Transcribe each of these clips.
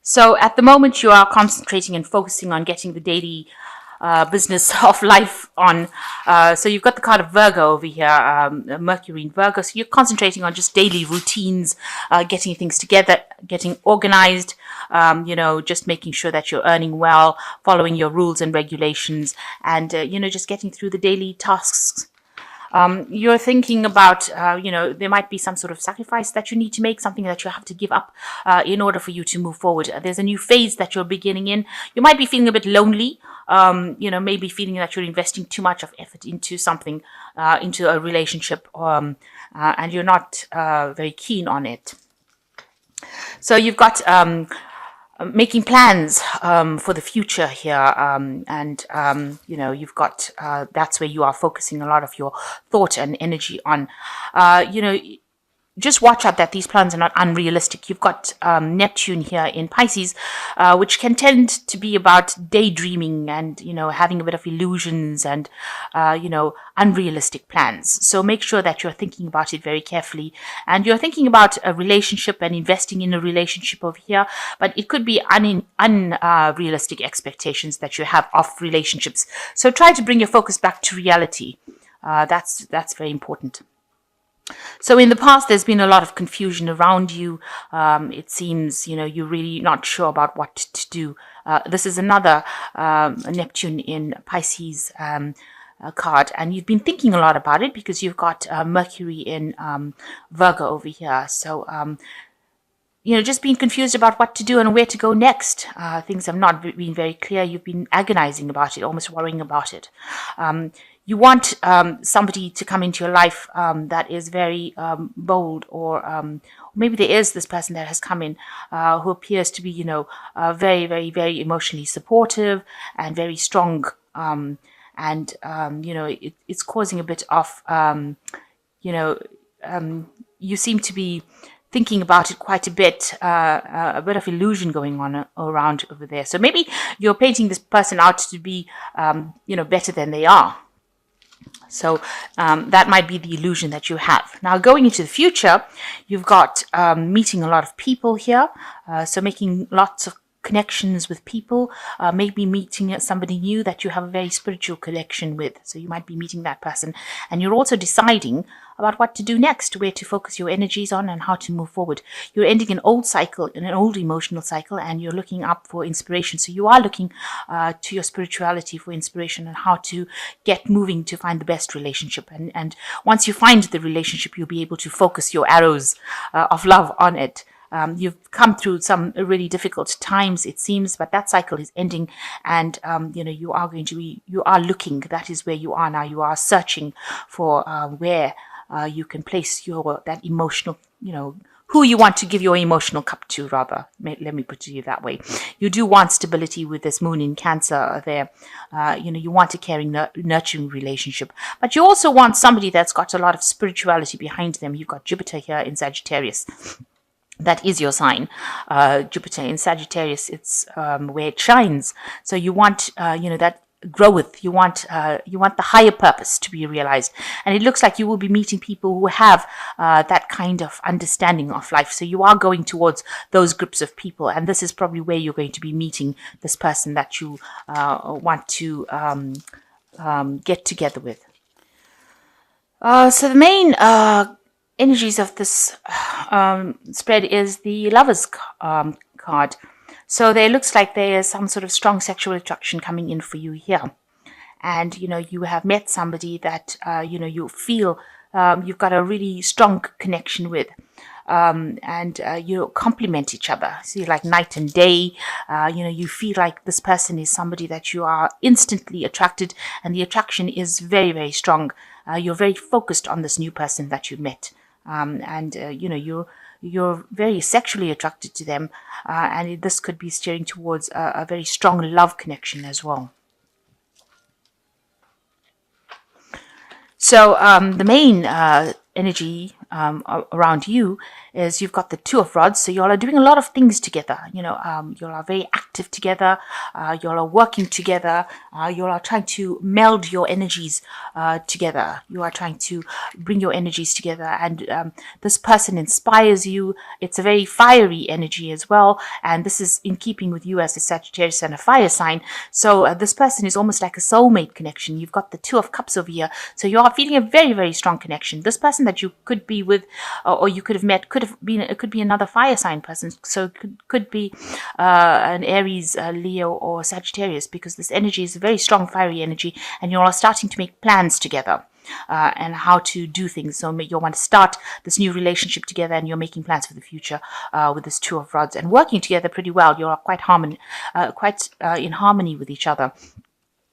So at the moment, you are concentrating and focusing on getting the daily business of life on. So you've got the card of Virgo over here, Mercury in Virgo. So you're concentrating on just daily routines, getting things together, getting organized, just making sure that you're earning well, following your rules and regulations, and, just getting through the daily tasks. You're thinking about, there might be some sort of sacrifice that you need to make, something that you have to give up in order for you to move forward. There's a new phase that you're beginning in. You might be feeling a bit lonely, maybe feeling that you're investing too much of effort into something, into a relationship, and you're not very keen on it. So you've got making plans for the future here, you've got that's where you are focusing a lot of your thought and energy on. Just watch out that these plans are not unrealistic. You've got Neptune here in Pisces, which can tend to be about daydreaming and, having a bit of illusions and, unrealistic plans. So make sure that you're thinking about it very carefully. And you're thinking about a relationship and investing in a relationship over here, but it could be unrealistic expectations that you have of relationships. So try to bring your focus back to reality. That's very important. So in the past, there's been a lot of confusion around you. It seems, you're really not sure about what to do. This is another Neptune in Pisces card, and you've been thinking a lot about it because you've got Mercury in Virgo over here. So, just being confused about what to do and where to go next. Things have not been very clear. You've been agonizing about it, almost worrying about it. You want somebody to come into your life that is very bold, or maybe there is this person that has come in who appears to be, very, very, very emotionally supportive and very strong. It's causing a bit of, you seem to be thinking about it quite a bit of illusion going on around over there. So maybe you're painting this person out to be, better than they are. So that might be the illusion that you have. Now, going into the future, you've got meeting a lot of people here. So making lots of connections with people, maybe meeting somebody new that you have a very spiritual connection with. So you might be meeting that person, and you're also deciding about what to do next, where to focus your energies on, and how to move forward. You're ending an old cycle, an old emotional cycle, and you're looking up for inspiration. So you are looking to your spirituality for inspiration on how to get moving to find the best relationship. And once you find the relationship, you'll be able to focus your arrows of love on it. You've come through some really difficult times, it seems, but that cycle is ending, and you are looking. That is where you are now. You are searching for where you can place that emotional, who you want to give your emotional cup to, rather. Let me put it that way. You do want stability with this moon in Cancer there. You want a caring, nurturing relationship, but you also want somebody that's got a lot of spirituality behind them. You've got Jupiter here in Sagittarius. That is your sign, Jupiter in Sagittarius. It's where it shines. So you want, that growth. You want the higher purpose to be realized. And it looks like you will be meeting people who have that kind of understanding of life. So you are going towards those groups of people, and this is probably where you're going to be meeting this person that you want to get together with. So the main energies of this spread is the Lovers card. So there looks like there is some sort of strong sexual attraction coming in for you here. And, you have met somebody that, you feel you've got a really strong connection with. And you complement each other. So you're like night and day. You feel like this person is somebody that you are instantly attracted, and the attraction is very, very strong. You're very focused on this new person that you met. You're very sexually attracted to them, and this could be steering towards a very strong love connection as well. So the main energy around you is you've got the Two of Rods. So you all are doing a lot of things together. You all are very active together. You all are working together. You all are trying to meld your energies together. You are trying to bring your energies together. And this person inspires you. It's a very fiery energy as well. And this is in keeping with you as a Sagittarius and a fire sign. So this person is almost like a soulmate connection. You've got the Two of Cups over here. So you are feeling a very, very strong connection. This person that you could be with or you could have met it could be another fire sign person. So it could be an Aries, Leo, or Sagittarius, because this energy is a very strong fiery energy, and you all are starting to make plans together. And how to do things. So you'll want to start this new relationship together, and you're making plans for the future with this Two of Rods and working together pretty well. You're quite in harmony with each other.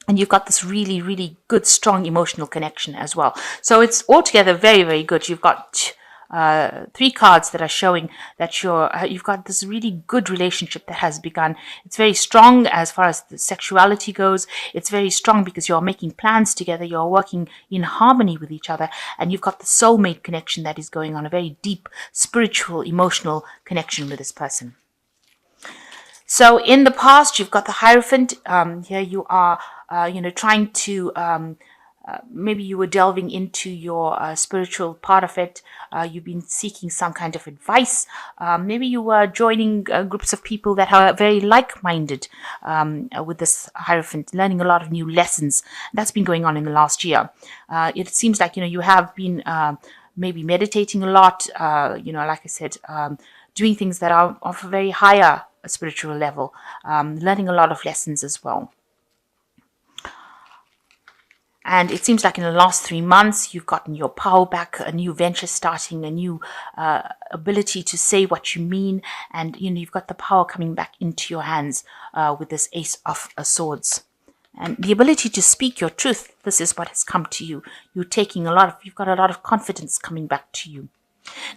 And you've got this really, really good, strong emotional connection as well. So it's altogether very, very good. You've got 3 cards that are showing that you've got this really good relationship that has begun. It's very strong as far as the sexuality goes. It's very strong because you're making plans together. You're working in harmony with each other. And you've got the soulmate connection that is going on, a very deep, spiritual, emotional connection with this person. So in the past, you've got the Hierophant. Here you are, trying to... maybe you were delving into your spiritual part of it. You've been seeking some kind of advice. Maybe you were joining groups of people that are very like-minded with this Hierophant, learning a lot of new lessons. That's been going on in the last year. It seems like, you have been maybe meditating a lot, like I said, doing things that are of a very higher spiritual level, learning a lot of lessons as well. And it seems like in the last 3 months, you've gotten your power back, a new venture starting, a new ability to say what you mean. And, you've got the power coming back into your hands with this Ace of Swords. And the ability to speak your truth, this is what has come to you. You've got a lot of confidence coming back to you.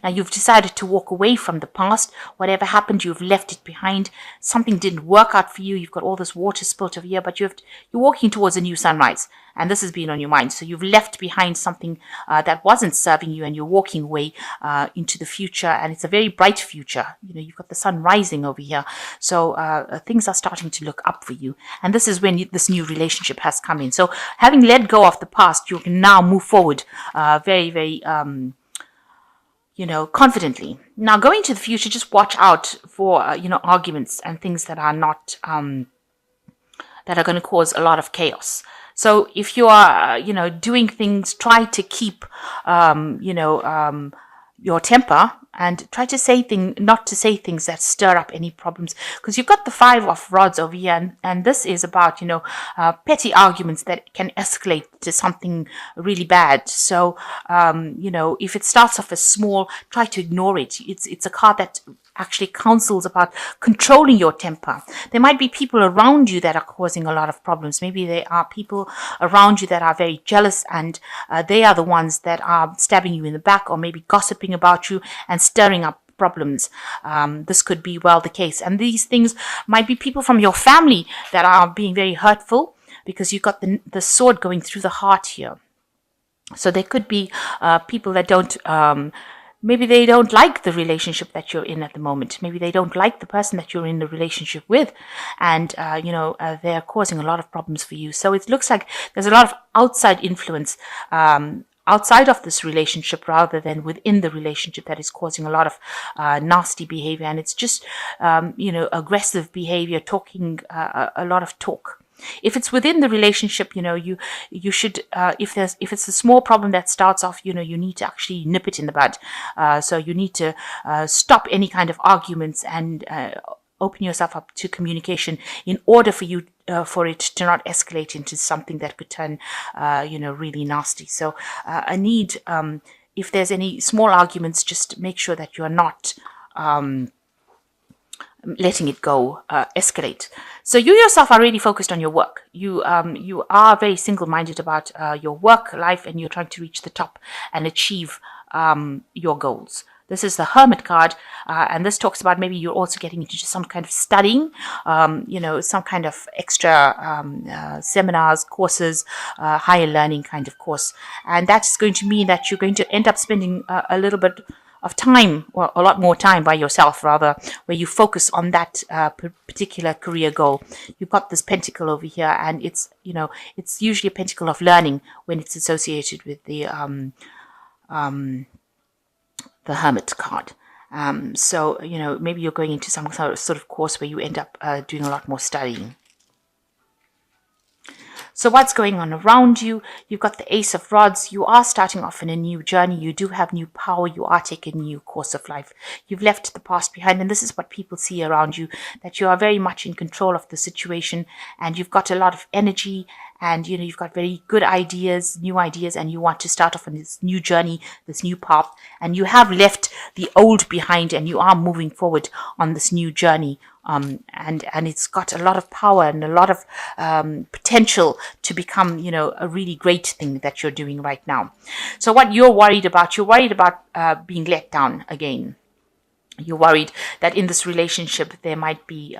Now you've decided to walk away from the past. Whatever happened, you've left it behind. Something didn't work out for you. You've got all this water spilt over here, but you're walking towards a new sunrise. And this has been on your mind. So you've left behind something that wasn't serving you, and you're walking away into the future. And it's a very bright future. You've got the sun rising over here. So things are starting to look up for you. And this is when this new relationship has come in. So having let go of the past, you can now move forward very, very... confidently. Now, going to the future, just watch out for, arguments and things that are not, that are going to cause a lot of chaos. So if you are, doing things, try to keep, your temper, and try to not to say things that stir up any problems, because you've got the Five of Rods over here, and this is about, petty arguments that can escalate to something really bad. So, if it starts off as small, try to ignore it. It's a card that actually counsels about controlling your temper. There might be people around you that are causing a lot of problems. Maybe there are people around you that are very jealous, and they are the ones that are stabbing you in the back, or maybe gossiping about you and stirring up problems. This could be the case. And these things might be people from your family that are being very hurtful, because you've got the sword going through the heart here. So there could be people that don't... maybe they don't like the relationship that you're in at the moment. Maybe they don't like the person that you're in the relationship with. And, they're causing a lot of problems for you. So it looks like there's a lot of outside influence outside of this relationship rather than within the relationship that is causing a lot of nasty behavior. And it's just, aggressive behavior, talking, a lot of talk. If it's within the relationship, you should, if it's a small problem that starts off, you need to actually nip it in the bud. So you need to stop any kind of arguments and open yourself up to communication in order for you for it to not escalate into something that could turn, really nasty. So I need, if there's any small arguments, just make sure that you're not letting it go, escalate. So you yourself are really focused on your work. You are very single-minded about your work life, and you're trying to reach the top and achieve your goals. This is the Hermit card, and this talks about maybe you're also getting into some kind of studying, some kind of extra seminars, courses, higher learning kind of course. And that's going to mean that you're going to end up spending a little bit time, or a lot more time by yourself, rather, where you focus on that particular career goal. You've got this pentacle over here, and it's, it's usually a pentacle of learning when it's associated with the Hermit card. So, maybe you're going into some sort of course where you end up doing a lot more studying. So what's going on around you? You've got the Ace of Rods. You are starting off in a new journey. You do have new power. You are taking a new course of life. You've left the past behind. And this is what people see around you, that you are very much in control of the situation. And you've got a lot of energy. And, you've got very good ideas, new ideas. And you want to start off on this new journey, this new path. And you have left the old behind. And you are moving forward on this new journey. And it's got a lot of power and a lot of potential to become, a really great thing that you're doing right now. So what you're worried about being let down again. You're worried that in this relationship there might be,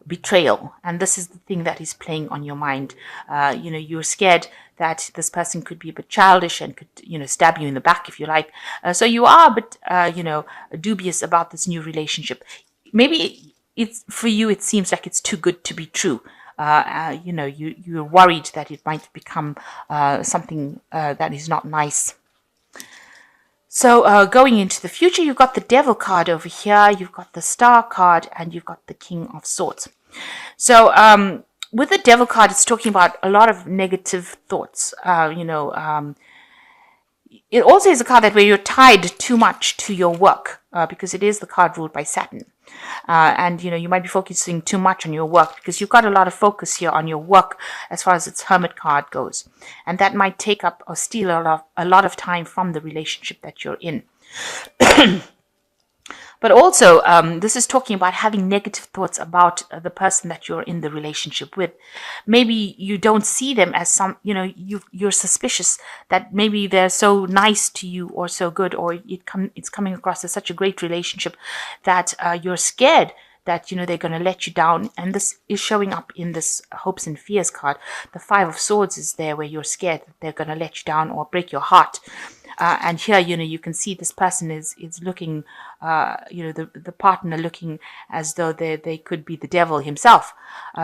betrayal. And this is the thing that is playing on your mind. You're scared that this person could be a bit childish and could, stab you in the back if you like. So you are a bit, dubious about this new relationship. Maybe it's for you, it seems like it's too good to be true. You're worried that it might become something that is not nice. So going into the future, you've got the Devil card over here, you've got the Star card, and you've got the King of Swords. So with the Devil card, it's talking about a lot of negative thoughts. It also is a card that where you're tied too much to your work, because it is the card ruled by Saturn. And you might be focusing too much on your work because you've got a lot of focus here on your work as far as its Hermit card goes, and that might take up or steal a lot of time from the relationship that you're in. But also, this is talking about having negative thoughts about the person that you're in the relationship with. Maybe you don't see them as you're suspicious that maybe they're so nice to you or so good, or it's coming across as such a great relationship that you're scared that, they're going to let you down. And this is showing up in this hopes and fears card. The Five of Swords is there where you're scared that they're going to let you down or break your heart. And here, you can see this person is looking, the partner looking as though they could be the devil himself.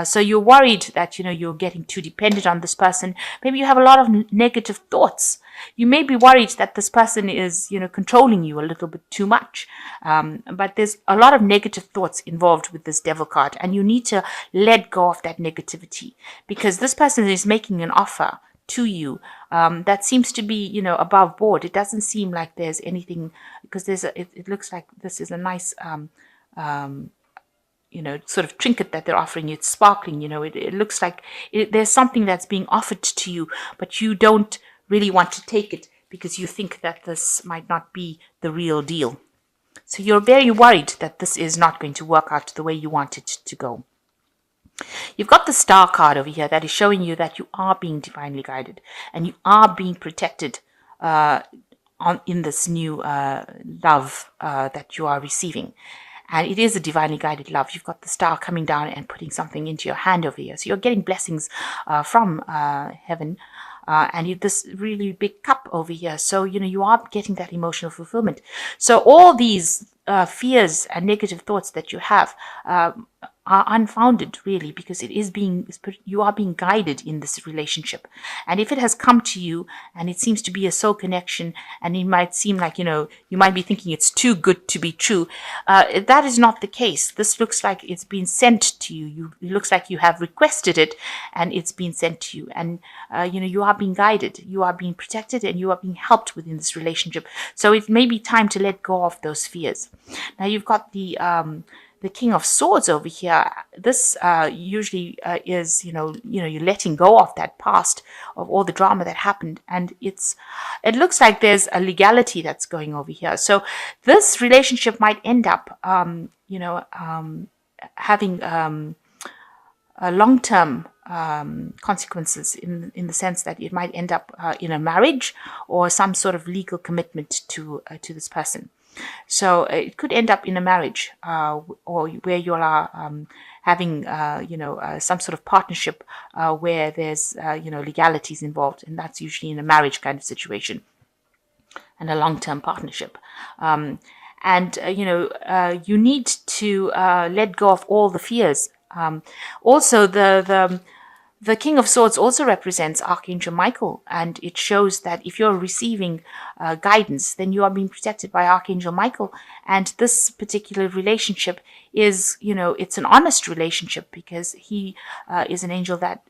So you're worried that, you're getting too dependent on this person. Maybe you have a lot of negative thoughts. You may be worried that this person is, controlling you a little bit too much. But there's a lot of negative thoughts involved with this Devil card, and you need to let go of that negativity because this person is making an offer to you that seems to be, above board. It doesn't seem like there's anything, because it looks like this is a nice sort of trinket that they're offering you. It's sparkling, it looks like there's something that's being offered to you, but you don't really want to take it because you think that this might not be the real deal. So you're very worried that this is not going to work out the way you want it to go. You've got the Star card over here that is showing you that you are being divinely guided and you are being protected in this new love that you are receiving. And it is a divinely guided love. You've got the Star coming down and putting something into your hand over here. So you're getting blessings from heaven. And this really big cup over here. So, you are getting that emotional fulfillment. So all these fears and negative thoughts that you have are unfounded, really, because you are being guided in this relationship. And if it has come to you and it seems to be a soul connection, and it might seem like, you might be thinking it's too good to be true, that is not the case. This looks like it's been sent to you. It looks like you have requested it and it's been sent to you. And, you are being guided, you are being protected, and you are being helped within this relationship. So it may be time to let go of those fears. Now you've got the King of Swords over here. This usually is, you're letting go of that past, of all the drama that happened. And it looks like there's a legality that's going over here. So this relationship might end up, having a long-term consequences in the sense that it might end up in a marriage or some sort of legal commitment to this person. So it could end up in a marriage or where you are having, some sort of partnership where there's, legalities involved. And that's usually in a marriage kind of situation. and a long-term partnership. You need to let go of all the fears. Also, the King of Swords also represents Archangel Michael, and it shows that if you're receiving guidance, then you are being protected by Archangel Michael. And this particular relationship is, it's an honest relationship, because he is an angel that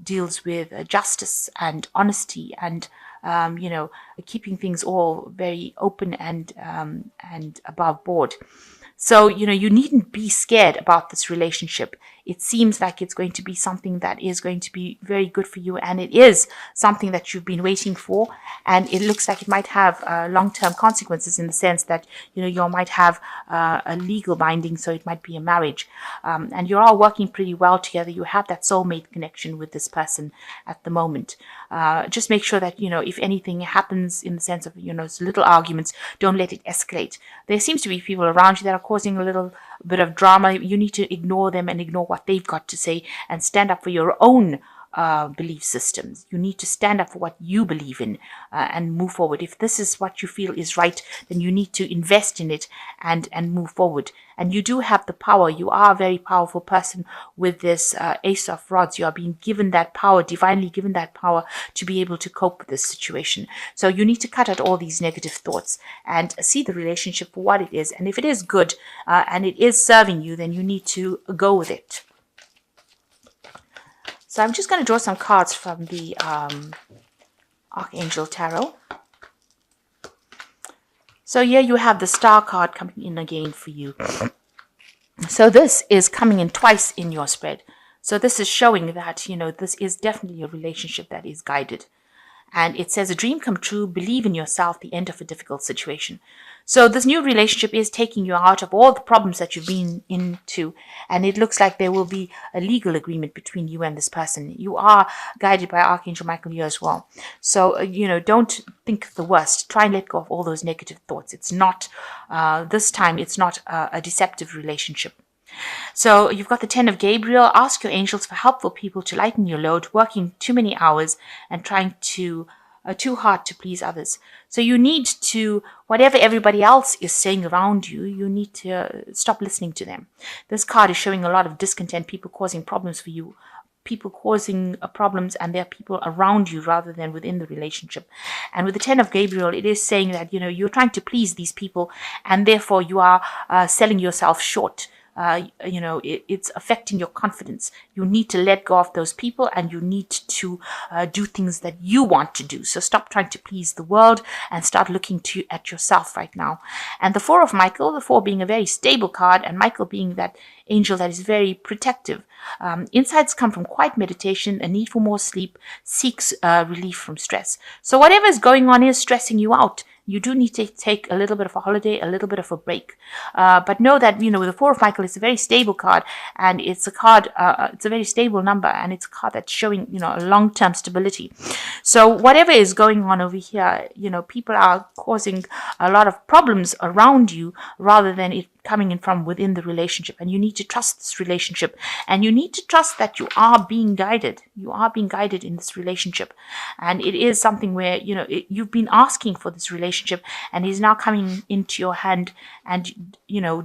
deals with justice and honesty and keeping things all very open and above board. So, you needn't be scared about this relationship. It seems like it's going to be something that is going to be very good for you, and it is something that you've been waiting for, and it looks like it might have long-term consequences, in the sense that, you might have a legal binding, so it might be a marriage. And you're all working pretty well together. You have that soulmate connection with this person at the moment. Just make sure that, if anything happens in the sense of, little arguments, don't let it escalate. There seems to be people around you that are causing a little bit of drama. You need to ignore them and ignore what they've got to say, and stand up for your own belief systems. You need to stand up for what you believe in, and move forward. If this is what you feel is right, then you need to invest in it and move forward. And you do have the power. You are a very powerful person with this Ace of Rods. You are being given that power, divinely given that power, to be able to cope with this situation. So you need to cut out all these negative thoughts and see the relationship for what it is. And if it is good and it is serving you, then you need to go with it. So I'm just going to draw some cards from the Archangel Tarot. So here you have the Star card coming in again for you. So this is coming in twice in your spread. So this is showing that, this is definitely a relationship that is guided. And it says, a dream come true, believe in yourself, the end of a difficult situation. So this new relationship is taking you out of all the problems that you've been into. And it looks like there will be a legal agreement between you and this person. You are guided by Archangel Michael here as well. So, don't think the worst. Try and let go of all those negative thoughts. It's not, this time, it's not a deceptive relationship. So you've got the 10 of Gabriel. Ask your angels for helpful people to lighten your load, working too many hours and trying too hard to please others. So you need to, whatever everybody else is saying around you, you need to stop listening to them. This card is showing a lot of discontent, people causing problems for you, people causing problems, and there are people around you rather than within the relationship. And with the 10 of Gabriel, it is saying that, you're trying to please these people, and therefore you are selling yourself short. It's affecting your confidence. You need to let go of those people, and you need to do things that you want to do. So stop trying to please the world and start looking at yourself right now. And the 4 of Michael, the 4 being a very stable card, and Michael being that angel that is very protective. Insights come from quiet meditation, a need for more sleep, seeks relief from stress. So whatever is going on is stressing you out. You do need to take a little bit of a holiday, a little bit of a break. But know that, the 4 of Michael is a very stable card, and it's a card, it's a very stable number, and it's a card that's showing, a long-term stability. So whatever is going on over here, people are causing a lot of problems around you rather than it coming in from within the relationship. And you need to trust this relationship, and you need to trust that you are being guided. You are being guided in this relationship, and it is something where you've been asking for this relationship, and is now coming into your hand. And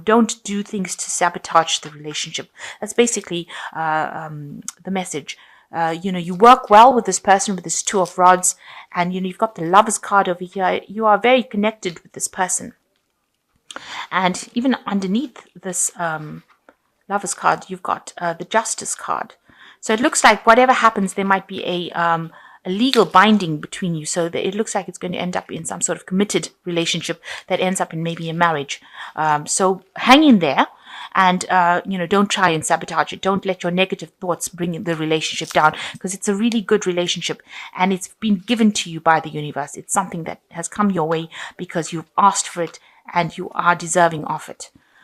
don't do things to sabotage the relationship. That's basically the message. You work well with this person, with this 2 of Rods, and you've got the Lovers card over here. You are very connected with this person. And even underneath this Lovers card, you've got the Justice card. So it looks like whatever happens, there might be a legal binding between you. So that it looks like it's going to end up in some sort of committed relationship that ends up in maybe a marriage. So hang in there. And, don't try and sabotage it. Don't let your negative thoughts bring the relationship down, because it's a really good relationship, and it's been given to you by the universe. It's something that has come your way because you've asked for it, and you are deserving of it.